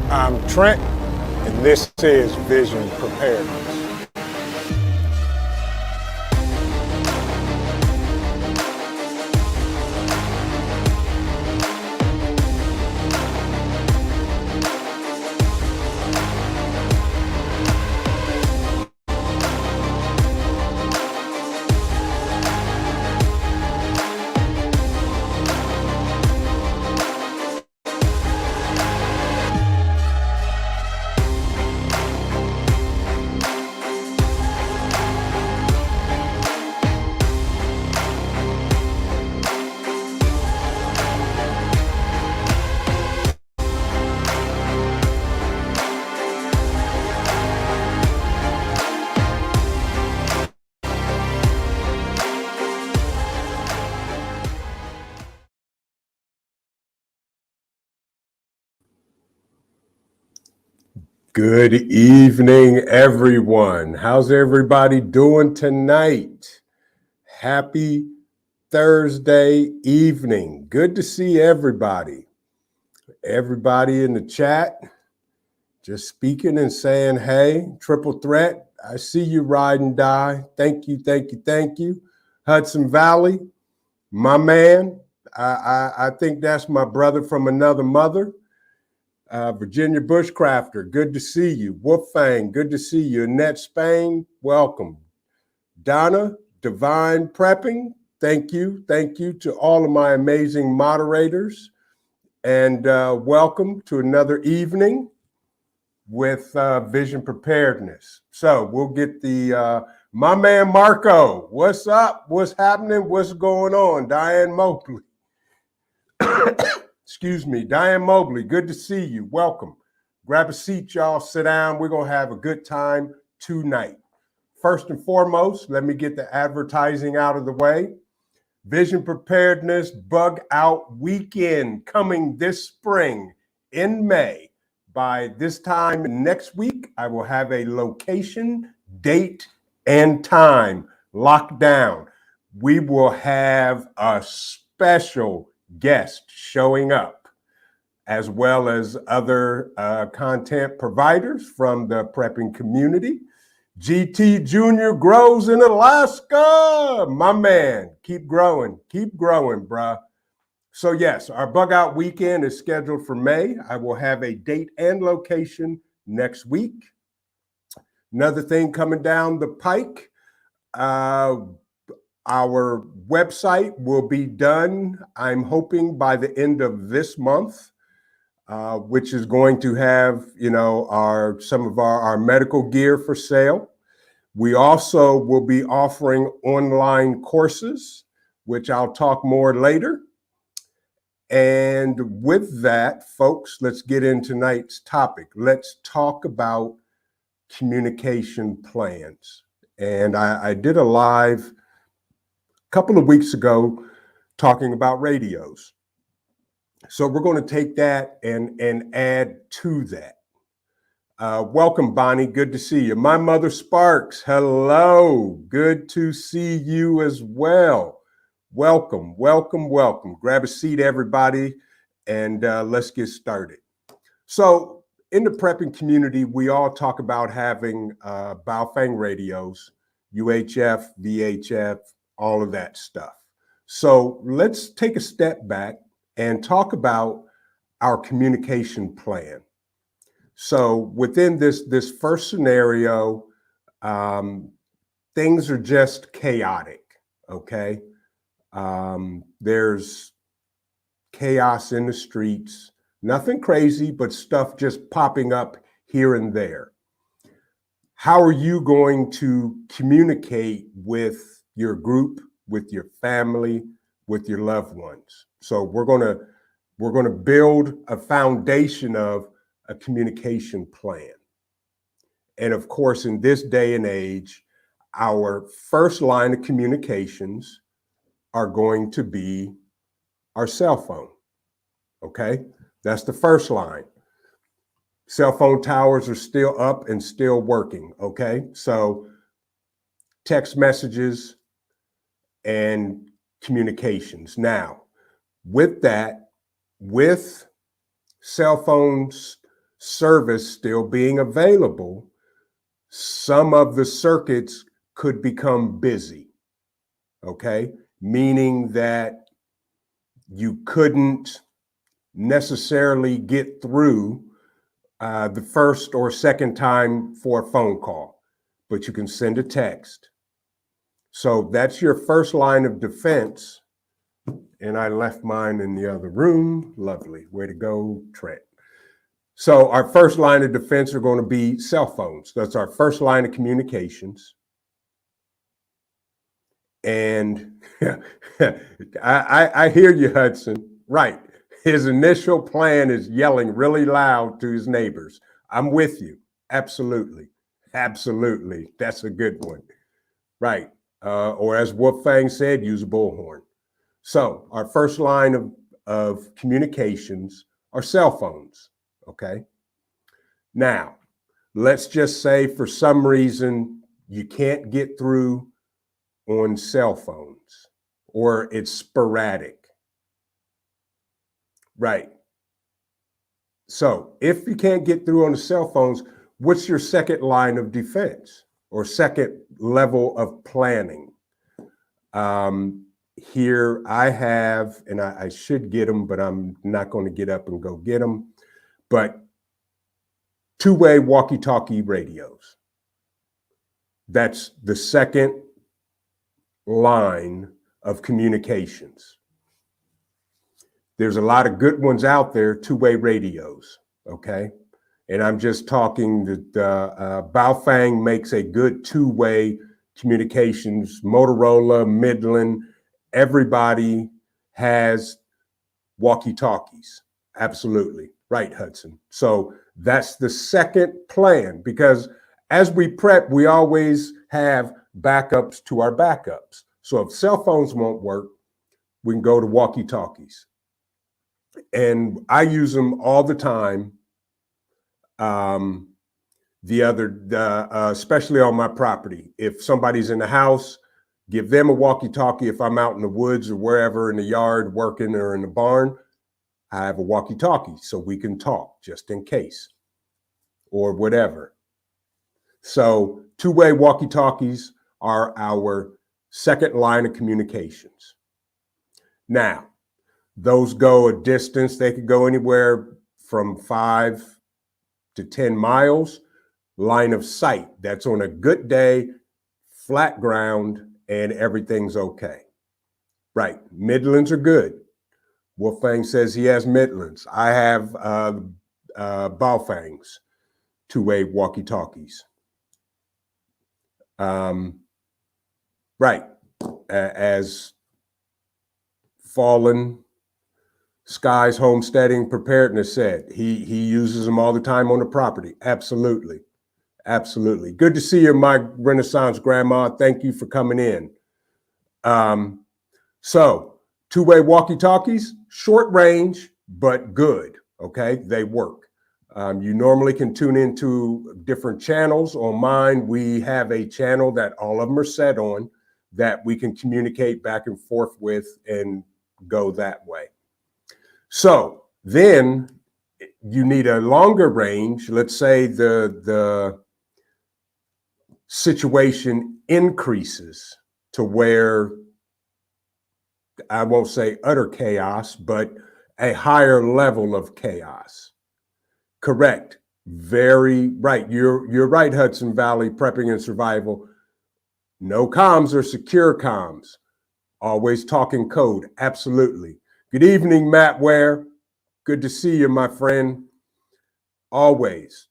I'm Trent, and this is Vision Preparedness. Good evening, everyone. How's everybody doing tonight? Happy Thursday evening. Good to see everybody. Everybody in the chat, just speaking and saying, hey, triple threat. I see you, Ride and Die. Thank you, thank you, thank you. Hudson Valley, my man. I think that's my brother from another mother. Virginia Bushcrafter, good to see you. Wolfang, good to see you. Annette Spain, welcome. Donna, Divine Prepping, thank you. Thank you to all of my amazing moderators. And welcome to another evening with Vision Preparedness. So we'll get the, my man Marco, what's up? What's happening? What's going on? Diane Mobley. Excuse me, Diane Mobley, good to see you. Welcome. Grab a seat, y'all. Sit down. We're going to have a good time tonight. First and foremost, let me get the advertising out of the way. Vision Preparedness Bug Out Weekend coming this spring in May. By this time next week, I will have a location, date, and time locked down. We will have a special guest showing up, as well as other content providers from the prepping community. GT Junior grows in Alaska, my man. Keep growing, bruh. So yes, our bug out weekend is scheduled for May. I will have a date and location next week. Another thing coming down the pike, our website will be done, I'm hoping, by the end of this month, which is going to have, you know, some of our medical gear for sale. We also will be offering online courses, which I'll talk more later. And with that, folks, let's get into tonight's topic. Let's talk about communication plans. And I did a live couple of weeks ago talking about radios. So we're going to take that and add to that. Welcome, Bonnie. Good to see you. My mother Sparks. Hello. Good to see you as well. Welcome, welcome, welcome. Grab a seat, everybody, and let's get started. So in the prepping community, we all talk about having Baofeng radios, UHF, VHF, all of that stuff. So let's take a step back and talk about our communication plan. So within this first scenario, things are just chaotic, okay? There's chaos in the streets, nothing crazy, but stuff just popping up here and there. How are you going to communicate with your group, with your family, with your loved ones? So we're gonna build a foundation of a communication plan. And of course, in this day and age, our first line of communications are going to be our cell phone, okay? That's the first line. Cell phone towers are still up and still working, okay? So text messages and communications. Now, with that, with cell phones service still being available, some of the circuits could become busy, okay? Meaning that you couldn't necessarily get through the first or second time for a phone call, but you can send a text. So that's your first line of defense. And I left mine in the other room. Lovely. Way to go, Trent. So our first line of defense are going to be cell phones. That's our first line of communications. And I hear you, Hudson. Right. His initial plan is yelling really loud to his neighbors. I'm with you. Absolutely. Absolutely. That's a good one. Right. Or as Wolfgang said, use a bullhorn. So our first line of communications are cell phones. Okay. Now, let's just say for some reason you can't get through on cell phones or it's sporadic. Right. So if you can't get through on the cell phones, what's your second line of defense or second level of planning? Here I have, and I should get them, but I'm not going to get up and go get them, but two-way walkie-talkie radios. That's the second line of communications. There's a lot of good ones out there, two-way radios, okay? And I'm just talking that Baofeng makes a good two-way communications. Motorola, Midland, everybody has walkie-talkies. Absolutely. Right, Hudson. So that's the second plan, because as we prep, we always have backups to our backups. So if cell phones won't work, we can go to walkie-talkies. And I use them all the time. Especially on my property, if somebody's in the house, give them a walkie-talkie. If I'm out in the woods or wherever in the yard working or in the barn, I have a walkie-talkie so we can talk just in case or whatever. So two-way walkie-talkies are our second line of communications. Now, those go a distance. They could go anywhere from 5 to 10 miles. Line of sight, that's on a good day, flat ground, and everything's okay. Right, Midlands are good. Wolfgang says he has Midlands. I have Baofeng's two-way walkie-talkies. Right, as Fallen Skies Homesteading Preparedness said, he uses them all the time on the property. Absolutely. Absolutely. Good to see you, my Renaissance grandma. Thank you for coming in. So two-way walkie-talkies, short range, but good. Okay, they work. You normally can tune into different channels. On mine, we have a channel that all of them are set on that we can communicate back and forth with and go that way. So then you need a longer range. Let's say the situation increases to where, I won't say utter chaos, but a higher level of chaos. Correct. Very right. You're right, Hudson Valley, prepping and survival. No comms or secure comms. Always talking code. Absolutely. Good evening, Matt Ware. Good to see you, my friend. Always.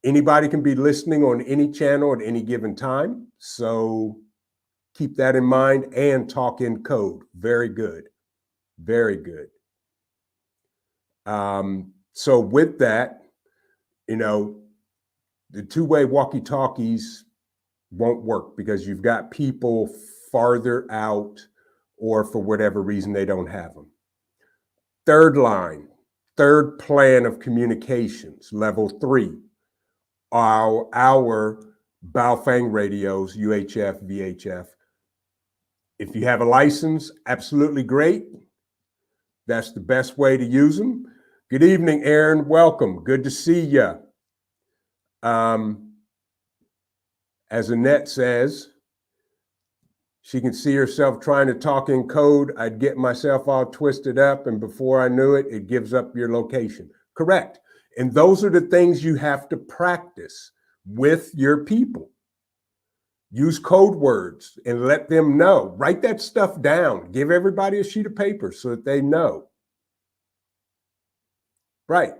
Anybody can be listening on any channel at any given time. So keep that in mind and talk in code. Very good. Very good. So with that, the two-way walkie-talkies won't work because you've got people farther out or for whatever reason they don't have them. Third line, third plan of communications, level 3. Our Baofeng radios, UHF, VHF. If you have a license, absolutely great. That's the best way to use them. Good evening, Aaron. Welcome. Good to see you. As Annette says, she can see herself trying to talk in code. I'd get myself all twisted up, and before I knew it, it gives up your location. Correct. And those are the things you have to practice with your people. Use code words and let them know. Write that stuff down. Give everybody a sheet of paper so that they know. Right.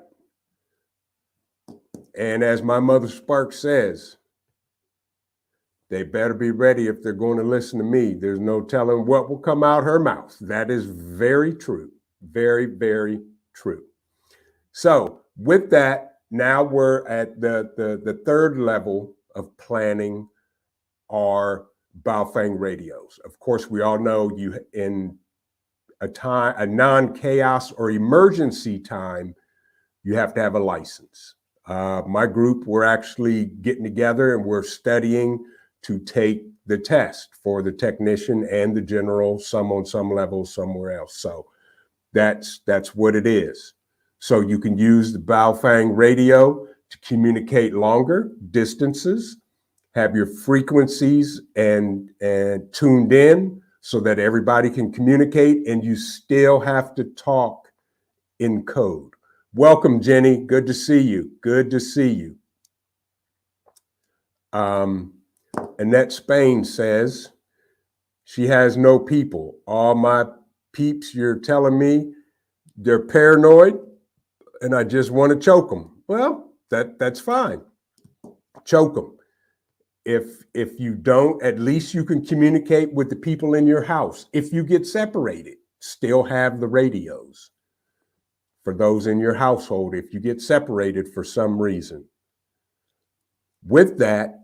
And as my mother Sparks says, they better be ready if they're going to listen to me. There's no telling what will come out her mouth. That is very true. Very, very true. So with that, now we're at the third level of planning our Baofeng radios. Of course, we all know you in a non-chaos or emergency time, you have to have a license. My group, we're actually getting together and we're studying to take the test for the technician and the general, some on some level, somewhere else. So that's what it is. So you can use the Baofeng radio to communicate longer distances, have your frequencies and tuned in so that everybody can communicate, and you still have to talk in code. Welcome, Jenny. Good to see you. Good to see you. Annette Spain says she has no people. All my peeps, you're telling me they're paranoid and I just want to choke them. Well, that's fine. Choke them. If you don't, at least you can communicate with the people in your house. If you get separated, still have the radios for those in your household if you get separated for some reason. With that,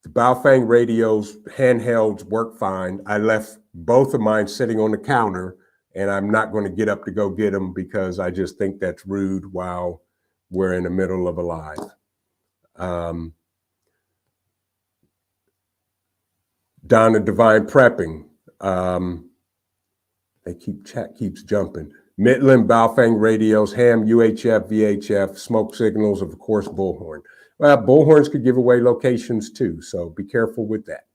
the Baofeng radios, handhelds work fine. I left both of mine sitting on the counter, and I'm not going to get up to go get them because I just think that's rude while we're in the middle of a live. Donna Divine Prepping. Chat keeps jumping. Midland, Baofeng radios, ham, UHF, VHF, smoke signals, of course, bullhorn. Well, bullhorns could give away locations too, so be careful with that.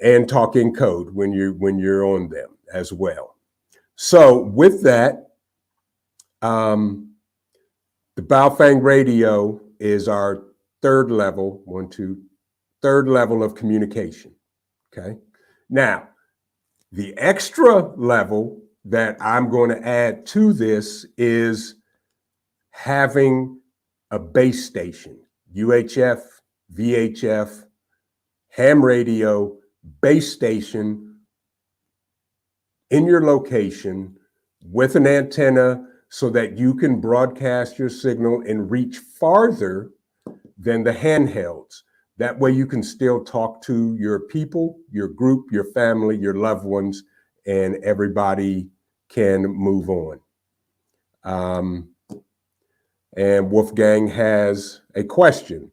And talk in code when you're on them as well. So with that, the Baofeng radio is our third level of communication. Okay. Now, the extra level that I'm going to add to this is having a base station, UHF, VHF, ham radio, base station in your location with an antenna so that you can broadcast your signal and reach farther than the handhelds. That way you can still talk to your people, your group, your family, your loved ones, and everybody can move on. And Wolfgang has a question.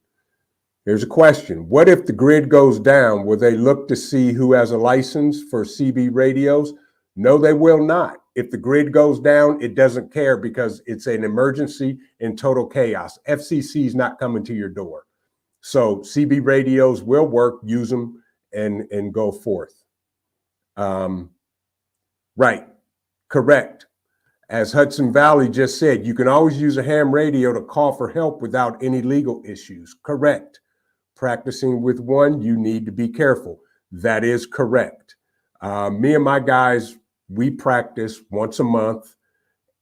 Here's a question. What if the grid goes down? Will they look to see who has a license for CB radios? No, they will not. If the grid goes down, it doesn't care because it's an emergency and total chaos. FCC is not coming to your door. So CB radios will work, use them, and go forth. Right, correct. As Hudson Valley just said, you can always use a ham radio to call for help without any legal issues. Correct. Practicing with one, you need to be careful. That is correct. Me and my guys, we practice once a month,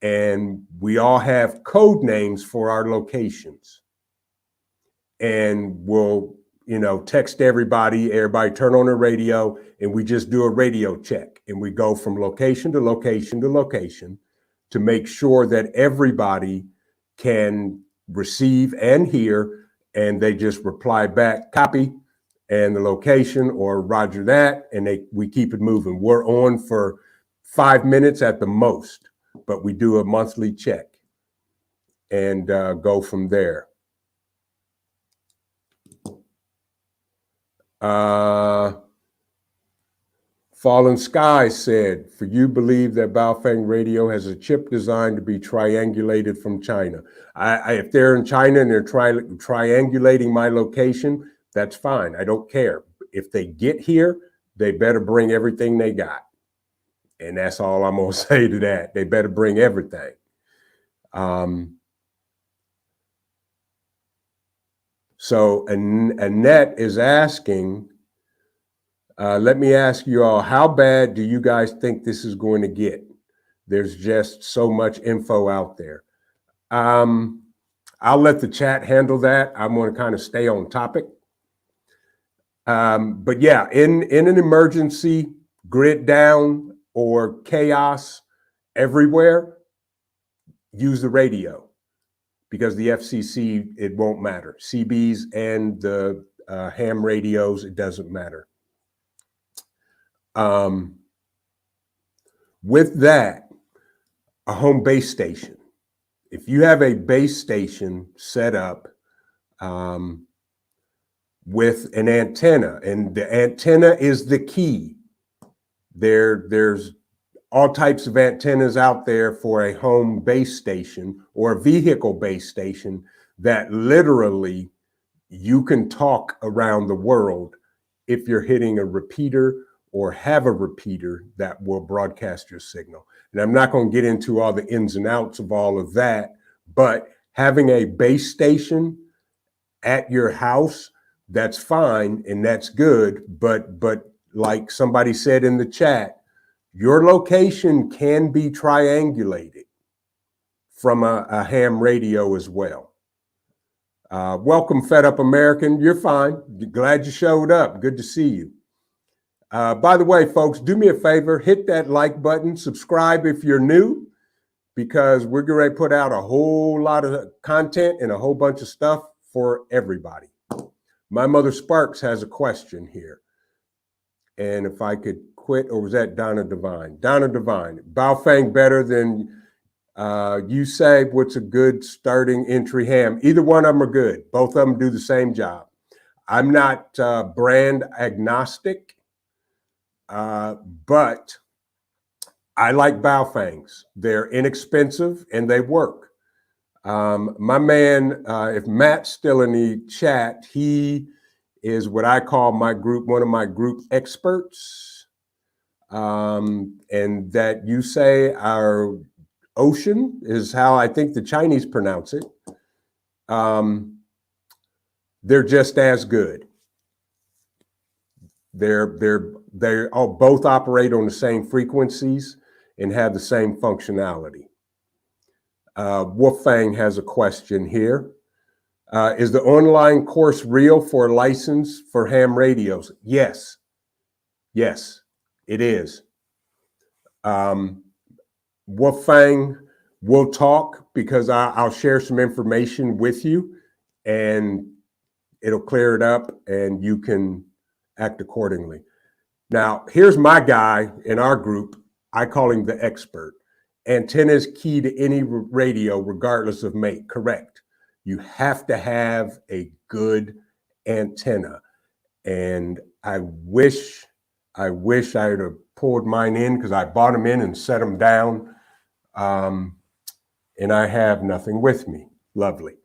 and we all have code names for our locations. And we'll, text everybody turn on their radio, and we just do a radio check. And we go from location to location to location to make sure that everybody can receive and hear, and they just reply back, copy, and the location, or roger that, and we keep it moving. We're on for 5 minutes at the most, but we do a monthly check and go from there. Fallen Sky said, for you believe that Baofeng Radio has a chip designed to be triangulated from China. If they're in China and they're triangulating my location, that's fine. I don't care. If they get here, they better bring everything they got. And that's all I'm going to say to that. They better bring everything. So Annette is asking, let me ask you all, how bad do you guys think this is going to get? There's just so much info out there. I'll let the chat handle that. I'm going to kind of stay on topic. But yeah, in an emergency, grid down or chaos everywhere, use the radio, because the FCC, it won't matter. CBs and the ham radios, it doesn't matter. With that, a home base station. If you have a base station set up with an antenna, and the antenna is the key. There's all types of antennas out there for a home base station or a vehicle base station that literally you can talk around the world if you're hitting a repeater or have a repeater that will broadcast your signal. And I'm not going to get into all the ins and outs of all of that, but having a base station at your house, that's fine and that's good. But like somebody said in the chat, your location can be triangulated from a ham radio as well. Welcome, Fed Up American. You're fine. Glad you showed up. Good to see you. By the way, folks, do me a favor, hit that like button, subscribe if you're new, because we're going to put out a whole lot of content and a whole bunch of stuff for everybody. My Mother Sparks has a question here. And if I could quit, or was that Donna Devine? Donna Devine, Baofeng better than you say, what's a good starting entry ham? Either one of them are good. Both of them do the same job. I'm not brand agnostic, but I like Baofengs. They're inexpensive and they work. My man, if Matt's still in the chat, he is what I call my group, one of my group experts. And that you say our ocean is how I think the Chinese pronounce it. They're just as good. They all both operate on the same frequencies and have the same functionality. Wolfgang has a question here. Is the online course real for a license for ham radios? Yes. Yes, it is. Wolfgang will talk, because I'll share some information with you and it'll clear it up and you can act accordingly. Now, here's my guy in our group. I call him the expert. Antenna is key to any radio, regardless of make. Correct. You have to have a good antenna. And I wish I had pulled mine in, because I bought them in and set them down. And I have nothing with me. Lovely.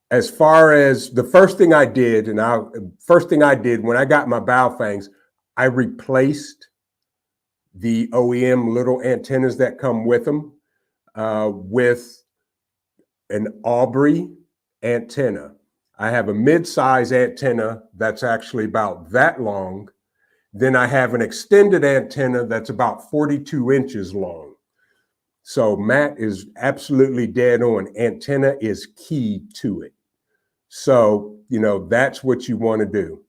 As far as the first thing I did, when I got my Baofengs, I replaced the OEM little antennas that come with them with an Aubrey antenna. I have a mid-size antenna that's actually about that long. Then I have an extended antenna that's about 42 inches long. So Matt is absolutely dead on. Antenna is key to it. So, that's what you want to do.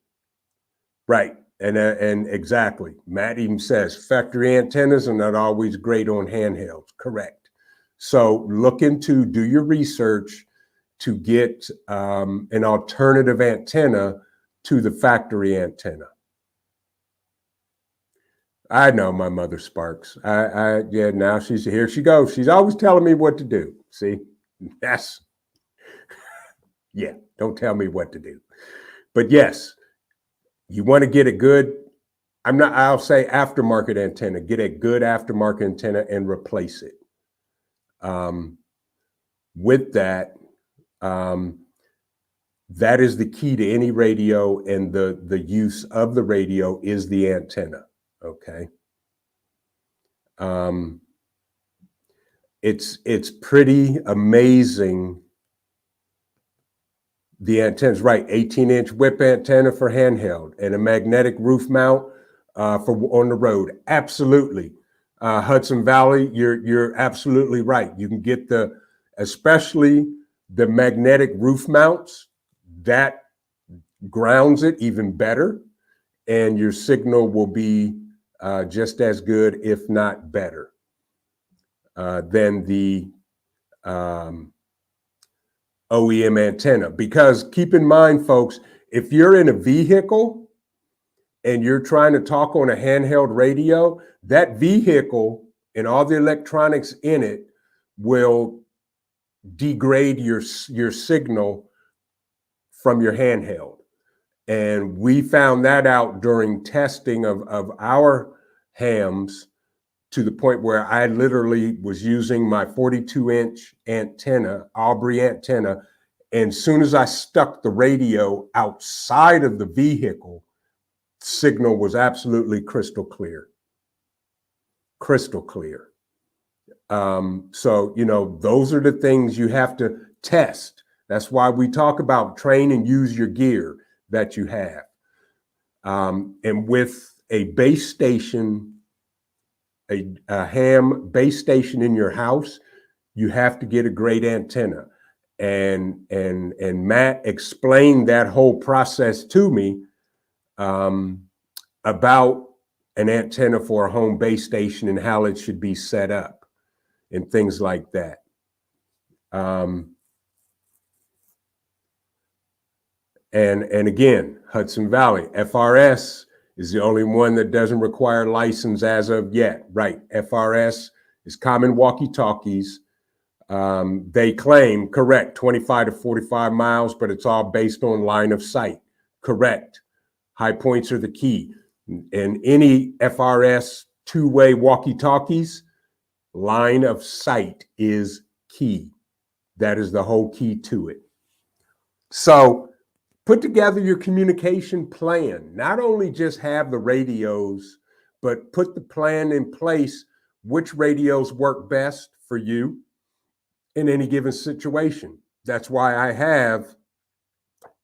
Right. And exactly. Matt even says factory antennas are not always great on handhelds. Correct. So do your research to get an alternative antenna to the factory antenna. I know my Mother Sparks. Yeah, now here she goes. She's always telling me what to do. See, yeah, don't tell me what to do. But yes, you want to get it good. I'll say aftermarket antenna. Get a good aftermarket antenna and replace it. With that, that is the key to any radio, and the use of the radio is the antenna. Okay. It's pretty amazing. The antenna's right, 18-inch whip antenna for handheld and a magnetic roof mount for on the road. Absolutely. Hudson Valley, you're absolutely right. You can get especially the magnetic roof mounts, that grounds it even better, and your signal will be just as good, if not better, than the OEM antenna. Because keep in mind, folks, if you're in a vehicle and you're trying to talk on a handheld radio, that vehicle and all the electronics in it will degrade your signal from your handheld. And we found that out during testing of our hams, to the point where I literally was using my 42-inch antenna, Aubrey antenna, and as soon as I stuck the radio outside of the vehicle, signal was absolutely crystal clear. Crystal clear. So, those are the things you have to test. That's why we talk about train and use your gear that you have. And with a base station, a ham base station in your house, you have to get a great antenna. And Matt explained that whole process to me about an antenna for a home base station and how it should be set up and things like that. And again, Hudson Valley, FRS is the only one that doesn't require license as of yet. Right, FRS is common walkie-talkies. They claim, correct, 25 to 45 miles, but it's all based on line of sight. Correct. High points are the key. And any FRS two-way walkie-talkies, line of sight is key. That is the whole key to it. So put together your communication plan. Not only just have the radios, but put the plan in place, which radios work best for you in any given situation. That's why I have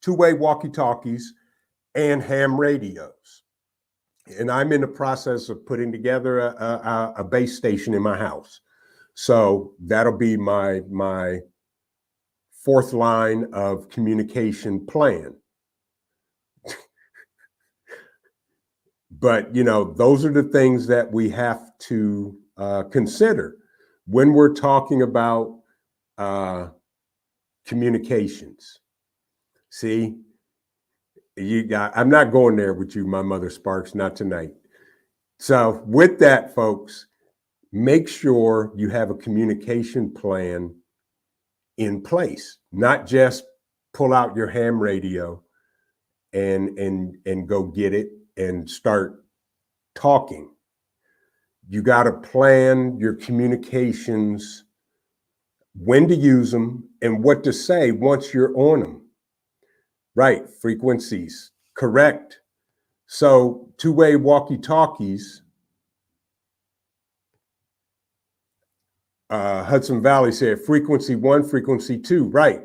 two-way walkie-talkies and ham radios. And I'm in the process of putting together a base station in my house. So that'll be my fourth line of communication plan. But, those are the things that we have to consider when we're talking about communications. See, I'm not going there with you, my mother Sparks, not tonight. So with that, folks, make sure you have a communication plan in place, not just pull out your ham radio and go get it and start talking. You got to plan your communications, when to use them and what to say once you're on them. Right, frequencies, correct. So two-way walkie-talkies, Hudson Valley said frequency 1, frequency 2, right.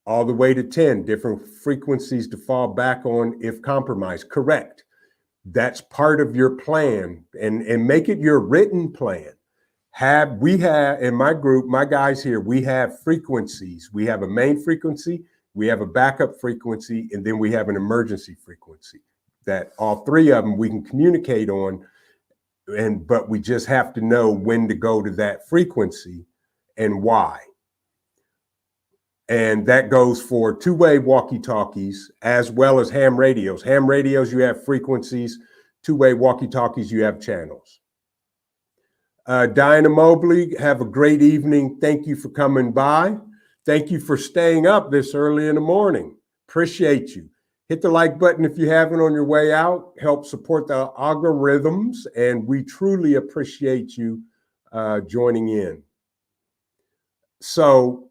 All the way to 10, different frequencies to fall back on if compromised, correct. That's part of your plan, and make it your written plan. We have in my group, my guys here, we have frequencies. We have a main frequency, we have a backup frequency, and then we have an emergency frequency that all three of them we can communicate on, but we just have to know when to go to that frequency and why. And that goes for two-way walkie-talkies as well as ham radios. Ham radios, you have frequencies. Two-way walkie-talkies, you have channels. Diana Mobley, have a great evening. Thank you for coming by. Thank you for staying up this early in the morning. Appreciate you. Hit the like button if you haven't on your way out. Help support the algorithms, and we truly appreciate you joining in. So,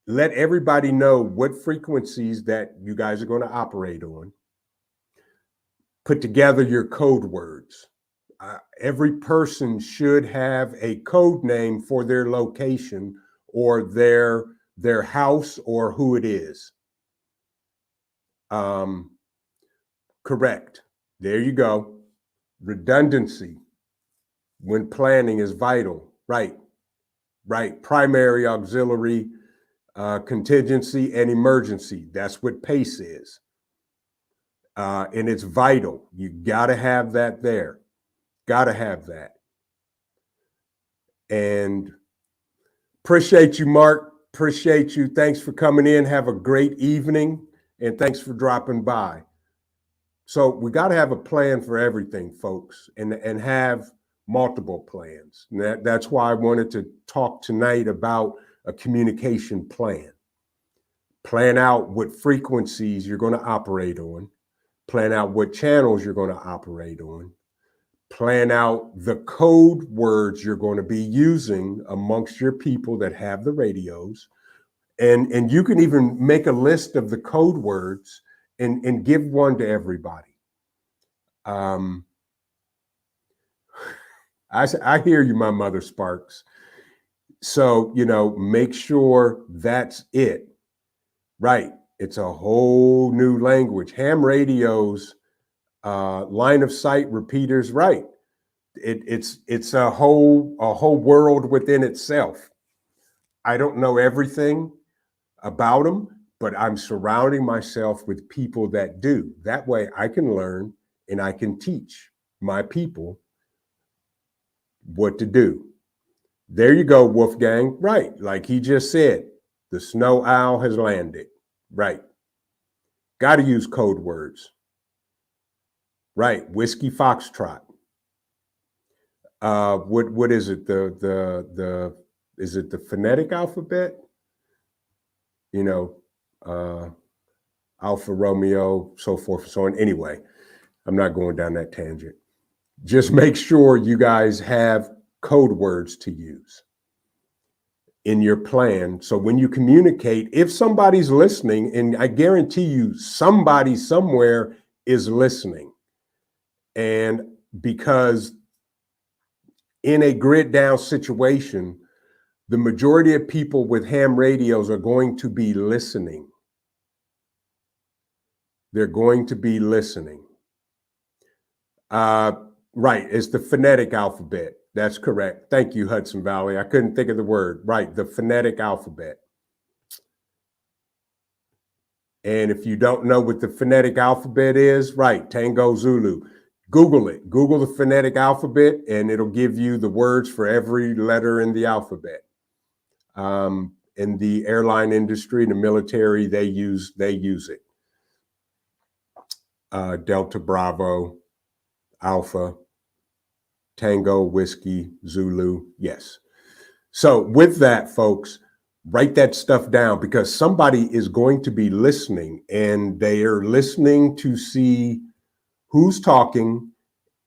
let everybody know what frequencies that you guys are going to operate on. Put together your code words. Every person should have a code name for their location or their house or who it is. Correct. There you go. Redundancy when planning is vital. Right. Primary, auxiliary, contingency, and emergency. That's what PACE is. And it's vital. You got to have that there. Got to have that. And appreciate you, Mark. Appreciate you. Thanks for coming in. Have a great evening. And thanks for dropping by. So we got to have a plan for everything, folks, and have multiple plans. And that's why I wanted to talk tonight about a communication plan. Plan out what frequencies you're going to operate on. Plan out what channels you're going to operate on. Plan out the code words you're going to be using amongst your people that have the radios. And you can even make a list of the code words and give one to everybody. I hear you, my mother Sparks. So, make sure that's it. Right. It's a whole new language. Ham radios, line of sight repeaters. Right. It's a whole world within itself. I don't know everything about them, but I'm surrounding myself with people that do. That way I can learn and I can teach my people what to do. There you go, Wolfgang. Right. Like he just said, the snow owl has landed. Right. Got to use code words. Right. Whiskey Foxtrot. What is it? Is it the phonetic alphabet? Alpha Romeo, so forth and so on. Anyway, I'm not going down that tangent. Just make sure you guys have code words to use in your plan. So when you communicate, if somebody's listening, and I guarantee you somebody somewhere is listening, and because in a grid down situation, the majority of people with ham radios are going to be listening. They're going to be listening. Right, it's the phonetic alphabet. That's correct. Thank you, Hudson Valley. I couldn't think of the word. Right, the phonetic alphabet. And if you don't know what the phonetic alphabet is, right, Tango Zulu. Google it. Google the phonetic alphabet, and it'll give you the words for every letter in the alphabet. In the airline industry, the military, they use it. Delta, Bravo, Alpha, Tango, Whiskey, Zulu, yes. So with that, folks, write that stuff down because somebody is going to be listening, and they are listening to see who's talking,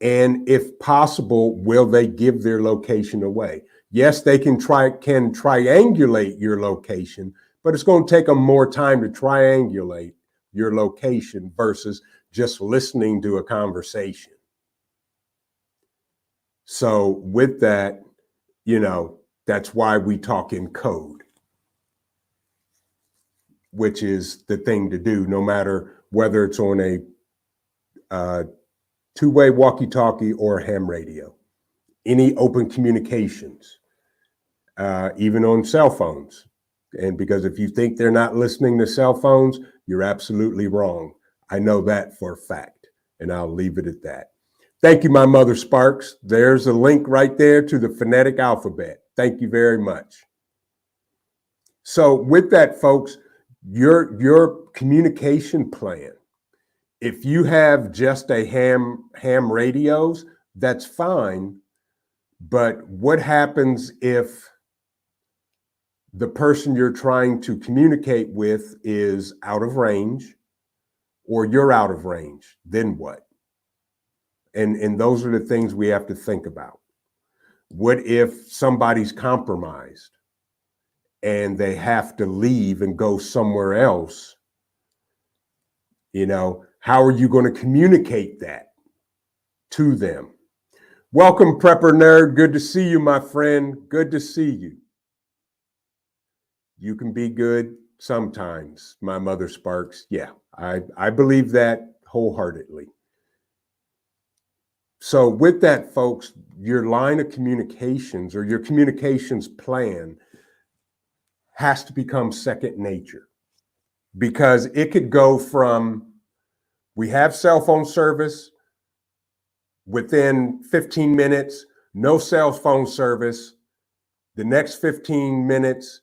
and if possible, will they give their location away? Yes, they can triangulate your location, but it's going to take them more time to triangulate your location versus just listening to a conversation. So with that, that's why we talk in code, which is the thing to do, no matter whether it's on a two-way walkie-talkie or a ham radio. Any open communications, even on cell phones. And because if you think they're not listening to cell phones, you're absolutely wrong. I know that for a fact, and I'll leave it at that. Thank you, my mother Sparks. There's a link right there to the phonetic alphabet. Thank you very much. So with that, folks, your communication plan, if you have just a ham radios, that's fine. But what happens if the person you're trying to communicate with is out of range, or you're out of range, then what? And those are the things we have to think about. What if somebody's compromised and they have to leave and go somewhere else? You know, how are you going to communicate that to them? Welcome, Prepper Nerd. Good to see you, my friend. Good to see you. You can be good sometimes, my mother Sparks. Yeah, I believe that wholeheartedly. So with that, folks, your line of communications or your communications plan has to become second nature, because it could go from, we have cell phone service, within 15 minutes, no cell phone service. The next 15 minutes,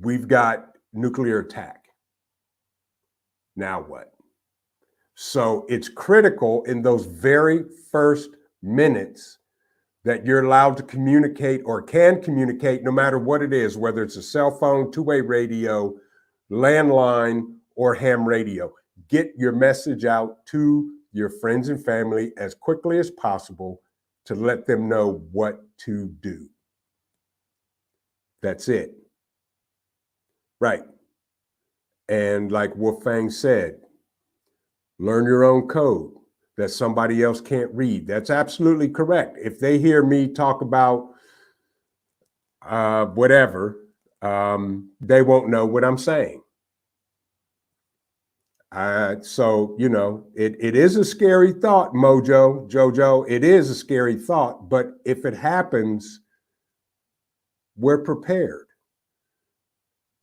we've got nuclear attack. Now what? So it's critical in those very first minutes that you're allowed to communicate or can communicate, no matter what it is, whether it's a cell phone, two-way radio, landline, or ham radio. Get your message out to your friends and family as quickly as possible to let them know what to do. That's it. Right. And like Wolfgang said, learn your own code that somebody else can't read. That's absolutely correct. If they hear me talk about whatever, they won't know what I'm saying. So, you know, it is a scary thought, Jojo. It is a scary thought, but if it happens, we're prepared.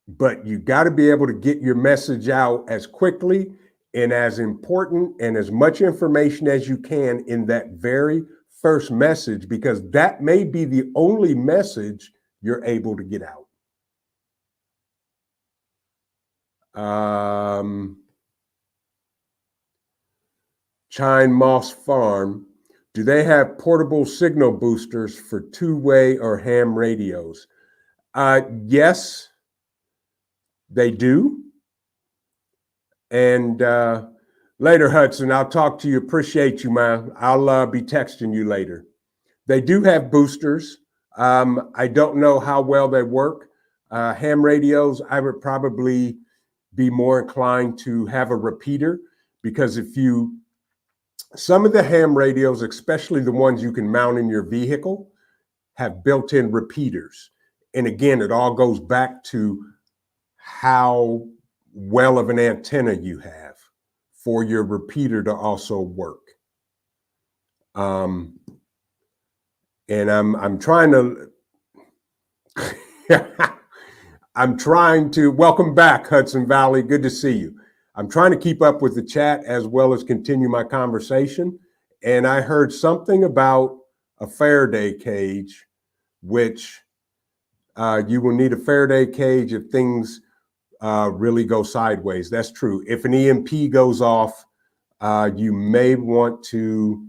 But you got to be able to get your message out as quickly and as important and as much information as you can in that very first message, because that may be the only message you're able to get out. Chine Moss Farm, do they have portable signal boosters for two-way or ham radios? Yes, they do. And later, Hudson, I'll talk to you. Appreciate you, man. I'll be texting you later. They do have boosters. I don't know how well they work. Ham radios, I would probably be more inclined to have a repeater, because some of the ham radios, especially the ones you can mount in your vehicle, have built-in repeaters. And again, it all goes back to how well of an antenna you have for your repeater to also work. And I'm trying to welcome back, Hudson Valley. Good to see you. I'm trying to keep up with the chat as well as continue my conversation. And I heard something about a Faraday cage, which you will need a Faraday cage if things really go sideways. That's true. If an EMP goes off, you may want to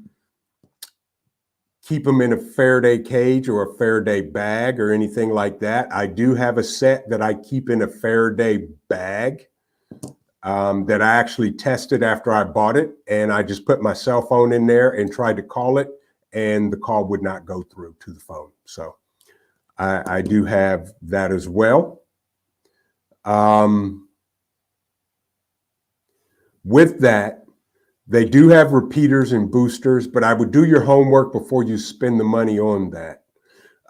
keep them in a Faraday cage or a Faraday bag or anything like that. I do have a set that I keep in a Faraday bag that I actually tested after I bought it. And I just put my cell phone in there and tried to call it, and the call would not go through to the phone. So I do have that as well. With that, they do have repeaters and boosters, but I would do your homework before you spend the money on that.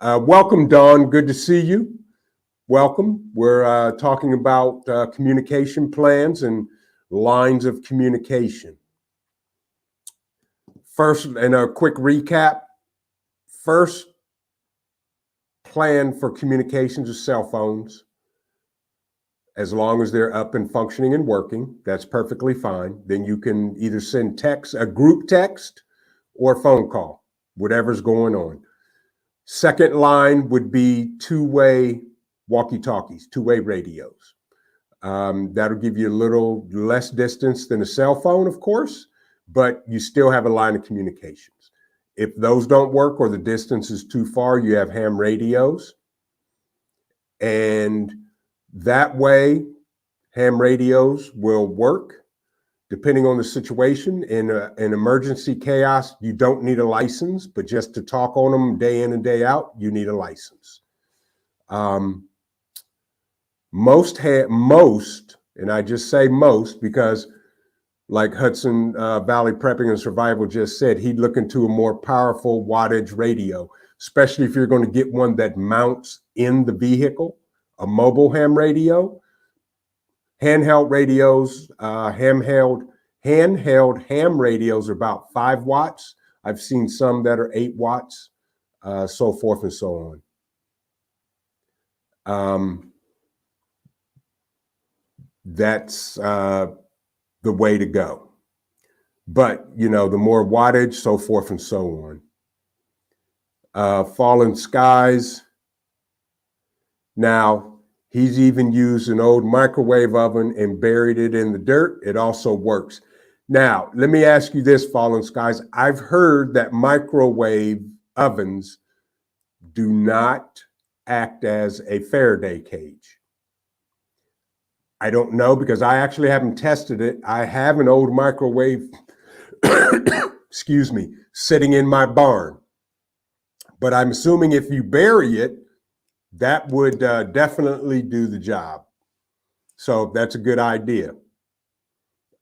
Welcome, Dawn. Good to see you. Welcome. We're talking about communication plans and lines of communication. First, and a quick recap. First plan for communications is cell phones. As long as they're up and functioning and working, that's perfectly fine. Then you can either send text, a group text, or phone call, whatever's going on. Second line would be two-way walkie-talkies, two-way radios. That'll give you a little less distance than a cell phone, of course, but you still have a line of communications. If those don't work or the distance is too far, you have ham radios. And that way, ham radios will work depending on the situation. In an emergency chaos, you don't need a license, but just to talk on them day in and day out, you need a license. Most, and I just say most because like Hudson Valley Prepping and Survival just said, he'd look into a more powerful wattage radio, especially if you're going to get one that mounts in the vehicle, a mobile ham radio. Handheld radios, handheld ham radios are about 5 watts. I've seen some that are 8 watts, so forth and so on. That's the way to go. But, you know, the more wattage, so forth and so on. Fallen skies. Now, he's even used an old microwave oven and buried it in the dirt. It also works. Now, let me ask you this, Fallen Skies. I've heard that microwave ovens do not act as a Faraday cage. I don't know because I actually haven't tested it. I have an old microwave, excuse me, sitting in my barn. But I'm assuming if you bury it, that would definitely do the job. So that's a good idea.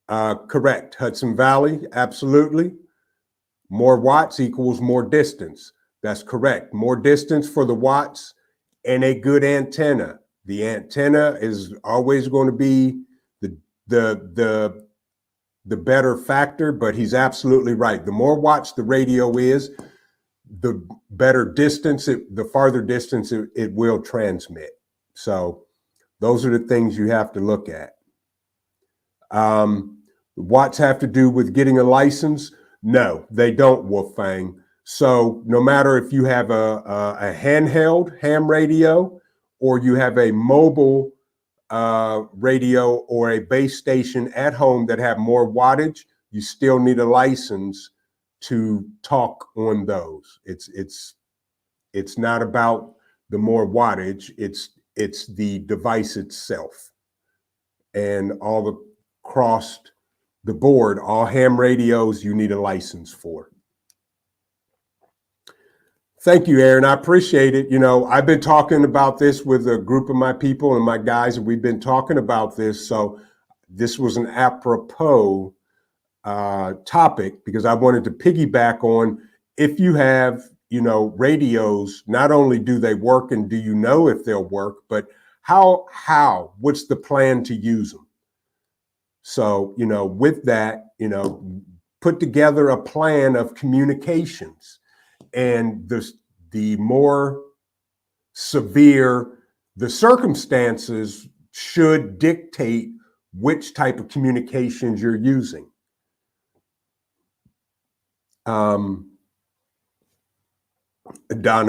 Correct. Hudson Valley, absolutely. More watts equals more distance. That's correct. More distance for the watts and a good antenna. The antenna is always going to be the better factor, but he's absolutely right. The more watts the radio is, the better distance, the farther distance it will transmit. So those are the things you have to look at. Watts have to do with getting a license? No, they don't, Wolfgang. So no matter if you have a handheld ham radio or you have a mobile radio or a base station at home that have more wattage, you still need a license to talk on those. It's not about the more wattage, it's the device itself. And all across the board, all ham radios you need a license for. Thank you, Aaron. I appreciate it. You know, I've been talking about this with a group of my people and my guys, and we've been talking about this. So this was an apropos topic because I wanted to piggyback on if you have, you know, radios, not only do they work and do you know if they'll work, but what's the plan to use them? So, you know, with that, you know, put together a plan of communications. And the more severe the circumstances should dictate which type of communications you're using. Donna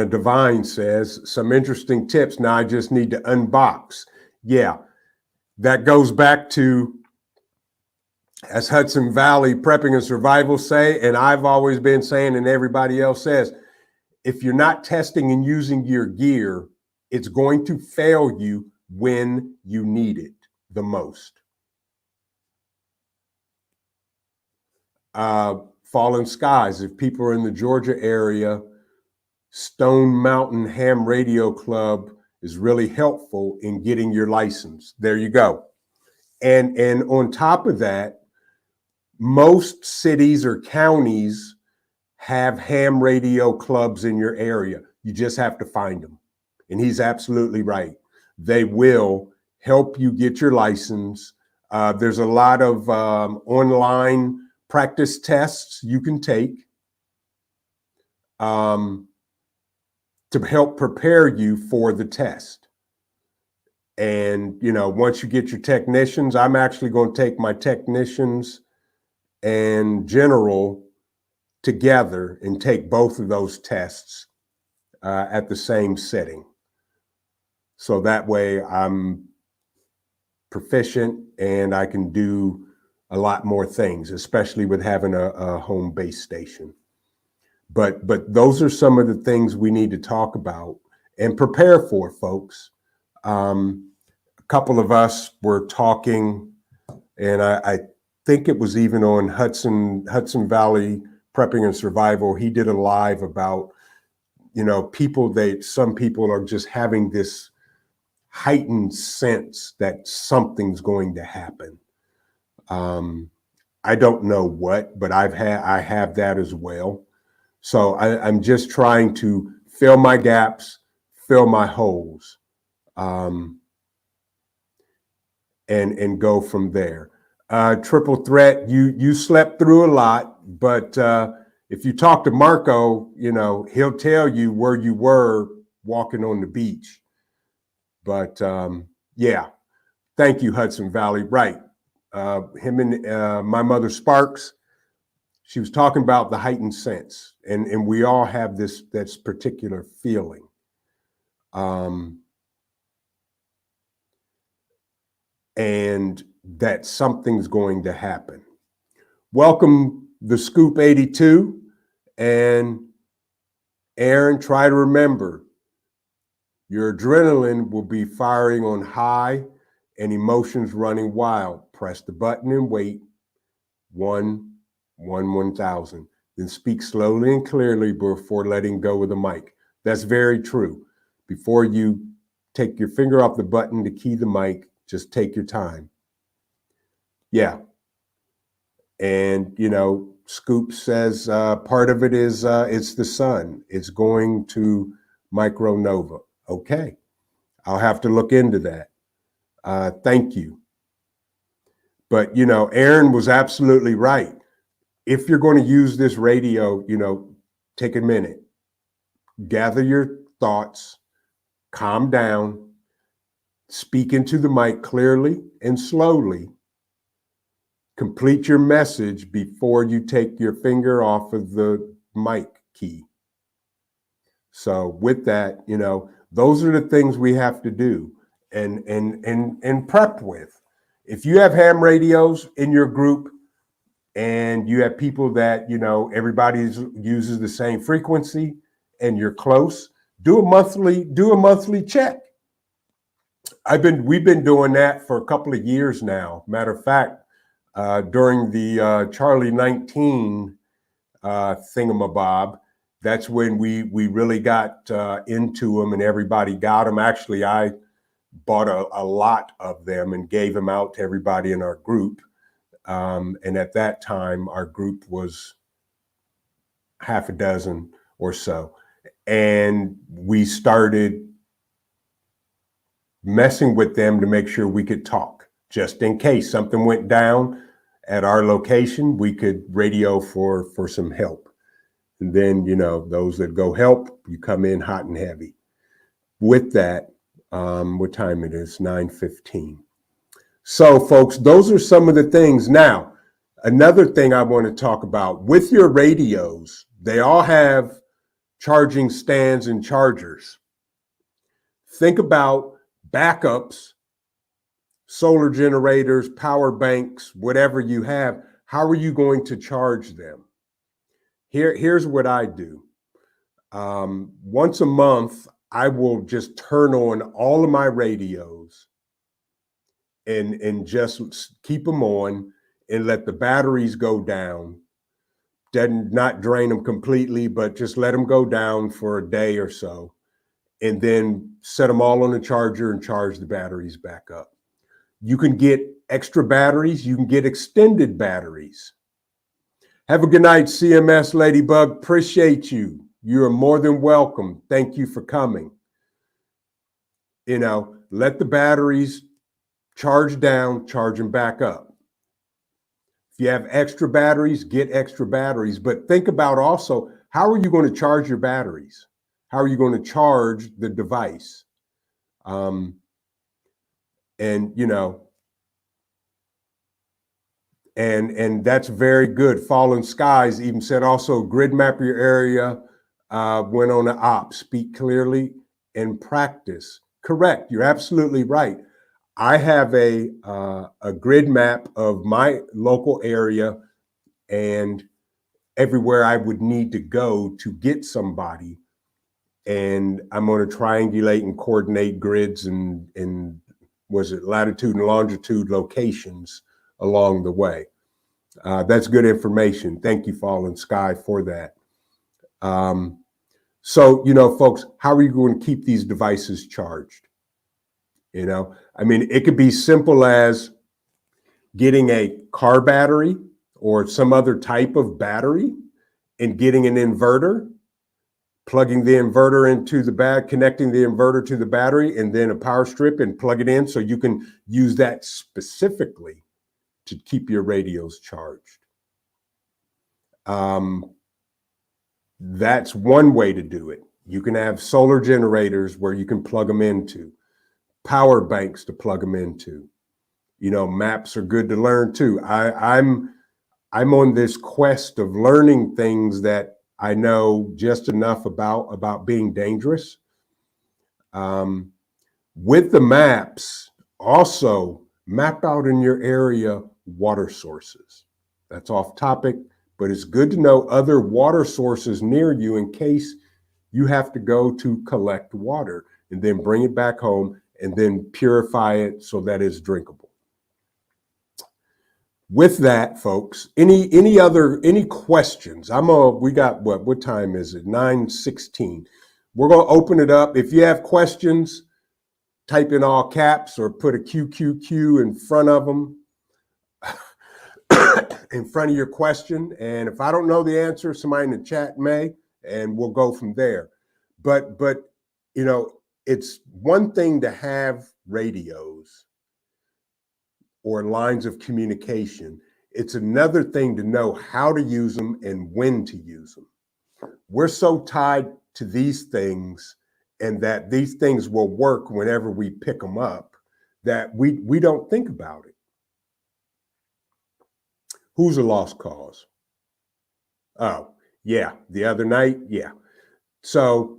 Devine says, some interesting tips. Now I just need to unbox. Yeah, that goes back to, as Hudson Valley Prepping and Survival say, and I've always been saying, and everybody else says, if you're not testing and using your gear, it's going to fail you when you need it the most. Fallen Skies, if people are in the Georgia area, Stone Mountain Ham Radio Club is really helpful in getting your license. There you go. And on top of that, most cities or counties have ham radio clubs in your area. You just have to find them. And he's absolutely right. They will help you get your license. There's a lot of online practice tests you can take to help prepare you for the test. And, you know, once you get your technicians, I'm actually going to take my technicians and general together and take both of those tests at the same setting. So that way I'm proficient and I can do a lot more things, especially with having a home base station. But those are some of the things we need to talk about and prepare for, folks. A couple of us were talking, and I think it was even on Hudson Valley Prepping and Survival. He did a live about, some people are just having this heightened sense that something's going to happen. I don't know what, but I have that as well. So I'm just trying to fill my gaps, fill my holes, and go from there. Triple threat, you slept through a lot, but if you talk to Marco, he'll tell you where you were walking on the beach. But yeah, thank you, Hudson Valley. Right. Him and my mother Sparks, she was talking about the heightened sense, and we all have this particular feeling. And that something's going to happen. Welcome, the Scoop 82, and Aaron, try to remember, your adrenaline will be firing on high and emotions running wild. Press the button and wait. 1,000. Then speak slowly and clearly before letting go of the mic. That's very true. Before you take your finger off the button to key the mic, just take your time. Yeah. And, Scoop says part of it is it's the sun. It's going to micronova. Okay. I'll have to look into that. Thank you. But, Aaron was absolutely right. If you're going to use this radio, take a minute, gather your thoughts, calm down, speak into the mic clearly and slowly, complete your message before you take your finger off of the mic key. So with that, those are the things we have to do and prep with. If you have ham radios in your group and you have people that, everybody uses the same frequency and you're close, do a monthly check. We've been doing that for a couple of years now. Matter of fact, during the Charlie 19 thingamabob, that's when we really got into them and everybody got them. Actually, I bought a lot of them and gave them out to everybody in our group. And at that time, our group was half a dozen or so. And we started messing with them to make sure we could talk, just in case something went down at our location, we could radio for some help. And then, those that go help, you come in hot and heavy. With that, what time it is, 9:15. So folks, those are some of the things. Now, another thing I want to talk about with your radios, they all have charging stands and chargers. Think about backups, solar generators, power banks, whatever you have. How are you going to charge them? Here's what I do. Once a month, I will just turn on all of my radios and just keep them on and let the batteries go down. Then not drain them completely, but just let them go down for a day or so. And then set them all on the charger and charge the batteries back up. You can get extra batteries. You can get extended batteries. Have a good night, CMS Ladybug. Appreciate you. You are more than welcome. Thank you for coming. Let the batteries charge down, charge them back up. If you have extra batteries, get extra batteries. But think about also, how are you going to charge your batteries? How are you going to charge the device? And that's very good. Fallen Skies even said also grid map your area when on the op. Speak clearly and practice. Correct. You're absolutely right. I have a grid map of my local area and everywhere I would need to go to get somebody. and I'm going to triangulate and coordinate grids and was it latitude and longitude locations along the way. That's good information. Thank you, Fallen Sky, for that. So, folks, how are you going to keep these devices charged? I mean, it could be simple as getting a car battery or some other type of battery and getting an inverter, plugging the inverter into the bag, connecting the inverter to the battery, and then a power strip and plug it in so you can use that specifically to keep your radios charged. That's one way to do it. You can have solar generators where you can plug them into, power banks to plug them into. Maps are good to learn too. I'm on this quest of learning things that I know just enough about being dangerous. With the maps, also map out in your area water sources. That's off topic, but it's good to know other water sources near you in case you have to go to collect water and then bring it back home and then purify it so that it's drinkable. With that, folks, any questions? We got what time is it? 9:16. We're going to open it up. If you have questions, type in all caps or put a QQQ in front of them, in front of your question. And if I don't know the answer, somebody in the chat may, and we'll go from there. But it's one thing to have radios or lines of communication. It's another thing to know how to use them and when to use them. We're so tied to these things and that these things will work whenever we pick them up that we don't think about it. Who's a lost cause? Oh, yeah, the other night, yeah. So,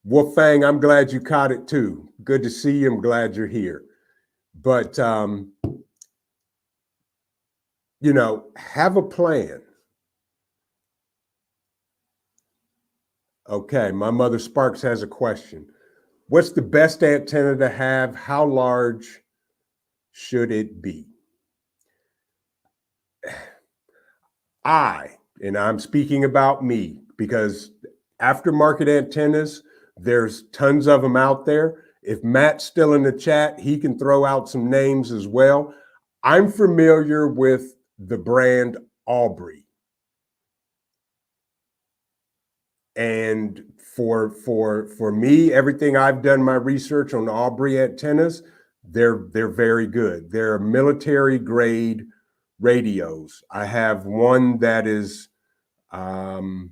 Wolfang, I'm glad you caught it too. Good to see you. I'm glad you're here. But, have a plan. Okay, my mother Sparks has a question. What's the best antenna to have? How large should it be? And I'm speaking about me, because aftermarket antennas, there's tons of them out there. If Matt's still in the chat, he can throw out some names as well. I'm familiar with the brand Aubrey. And for me, everything I've done my research on Aubrey antennas, they're very good. They're military grade radios. I have one that is 12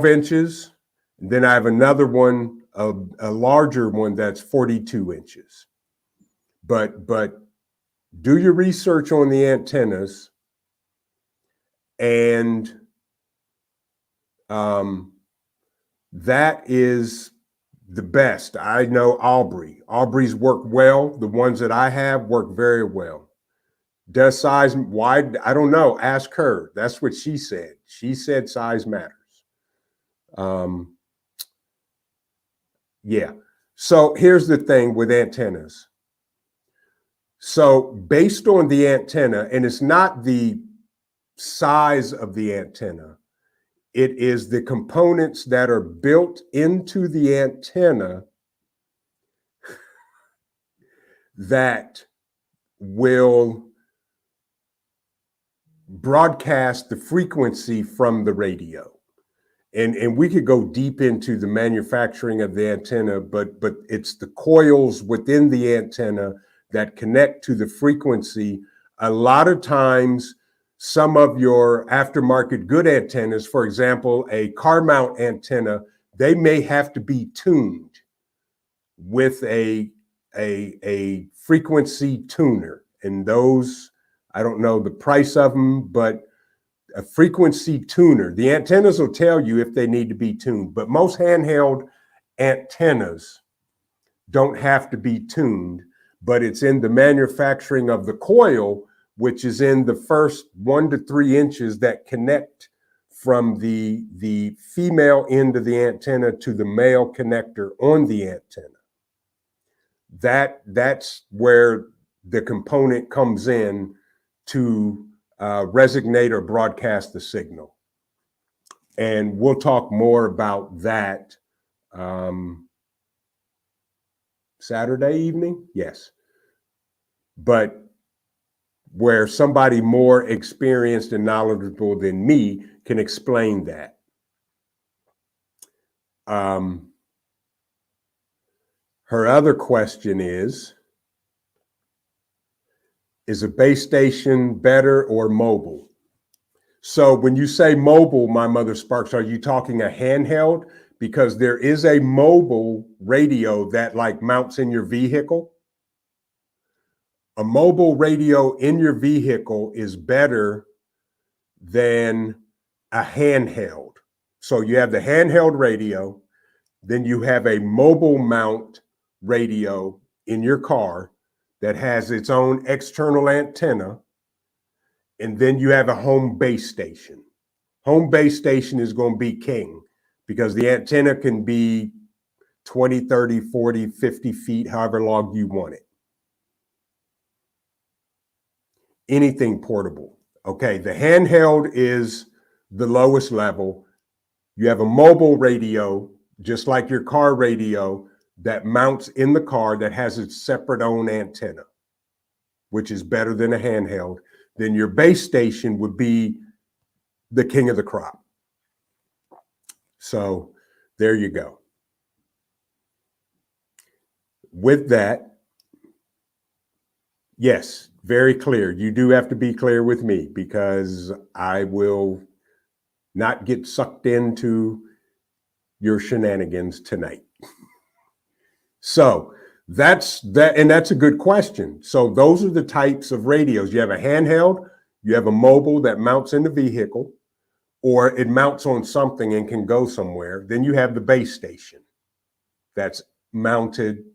inches. And then I have another one, a larger one that's 42 inches. But do your research on the antennas, and that is the best. I know Aubrey. Aubrey's work well. The ones that I have work very well. Does size wide? I don't know. Ask her. That's what she said. She said size matters. Yeah. So here's the thing with antennas. So based on the antenna, and it's not the size of the antenna, it is the components that are built into the antenna that will broadcast the frequency from the radio. And we could go deep into the manufacturing of the antenna, but it's the coils within the antenna that connect to the frequency. A lot of times, some of your aftermarket good antennas, for example, a car mount antenna, they may have to be tuned with a frequency tuner. And those, I don't know the price of them, but a frequency tuner. The antennas will tell you if they need to be tuned, but most handheld antennas don't have to be tuned, but it's in the manufacturing of the coil, which is in the first 1 to 3 inches that connect from the female end of the antenna to the male connector on the antenna. That's where the component comes in to resonate or broadcast the signal. And we'll talk more about that Saturday evening, yes. But where somebody more experienced and knowledgeable than me can explain that. Her other question is a base station better or mobile? So when you say mobile, my mother Sparks, are you talking a handheld? Because there is a mobile radio that like mounts in your vehicle. A mobile radio in your vehicle is better than a handheld. So you have the handheld radio, then you have a mobile mount radio in your car that has its own external antenna, and then you have a home base station. Home base station is going to be king because the antenna can be 20, 30, 40, 50 feet, however long you want it. Anything portable. Okay, the handheld is the lowest level. You have a mobile radio, just like your car radio, that mounts in the car that has its separate own antenna, which is better than a handheld. Then your base station would be the king of the crop. So there you go. With that, yes, very clear. You do have to be clear with me because I will not get sucked into your shenanigans tonight. So that's that, and that's a good question. So those are the types of radios. You have a handheld, you have a mobile that mounts in the vehicle, or it mounts on something and can go somewhere. Then you have the base station that's mounted